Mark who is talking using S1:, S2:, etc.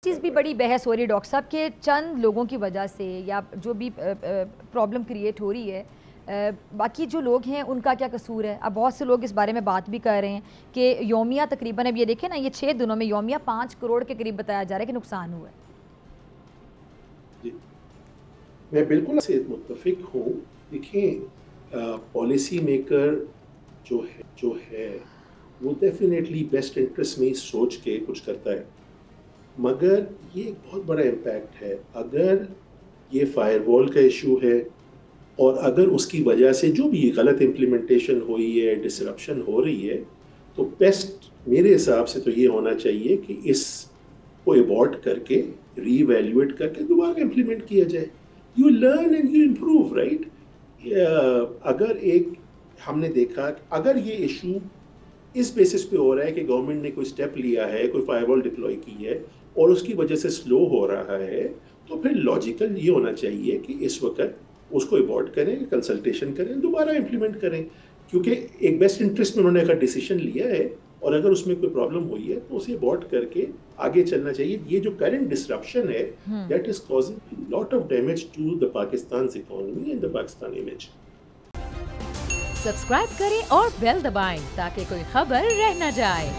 S1: چیز بھی بڑی بحث ہو رہی ہے ڈاکٹر صاحب کہ چند لوگوں کی وجہ سے یا جو بھی پرابلم کریٹ ہو رہی ہے، باقی جو لوگ ہیں ان کا کیا قصور ہے؟ اب بہت سے لوگ اس بارے میں بات بھی کر رہے ہیں کہ یومیہ تقریباً اب یہ دیکھیں نا، یہ 6 دنوں میں یومیہ 5 کروڑ کے قریب بتایا جا رہا ہے کہ نقصان ہوا ہے.
S2: جی میں بالکل سے متفق ہوں. دیکھیں پالیسی میکر جو ہے وہ ڈیفینیٹلی بیسٹ انٹرسٹ میں سوچ کے کچھ کرتا ہے، مگر یہ ایک بہت بڑا امپیکٹ ہے. اگر یہ فائر وال کا ایشو ہے اور اگر اس کی وجہ سے جو بھی غلط امپلیمنٹیشن ہوئی ہے، ڈسرپشن ہو رہی ہے، تو بیسٹ میرے حساب سے تو یہ ہونا چاہیے کہ اس کو ایبارٹ کر کے ری ایویلیویٹ کر کے دوبارہ امپلیمنٹ کیا جائے. You learn and you improve, right. اگر ہم نے دیکھا اگر یہ ایشو اس بیسس پہ ہو رہا ہے کہ گورنمنٹ نے کوئی سٹیپ لیا ہے، کوئی فائر وال ڈپلوائے کی ہے اور اس کی وجہ سے سلو ہو رہا ہے، تو پھر لاجیکل یہ ہونا چاہیے کہ اس وقت اس کو ایبارٹ کریں، کنسلٹیشن کریں، دوبارہ امپلیمنٹ کریں. کیونکہ ایک بیسٹ انٹرسٹ میں انہوں نے اگر ڈیسیشن لیا ہے اور اگر اس میں کوئی پرابلم ہوئی ہے تو اسے ایبارٹ کر کے آگے چلنا چاہیے. یہ جو کرنٹ ڈسرپشن ہے that is causing lot of damage to the Pakistan's economy and the Pakistan image.
S3: Subscribe کریں اور بیل دبائیں تاکہ کوئی خبر رہ نہ جائے.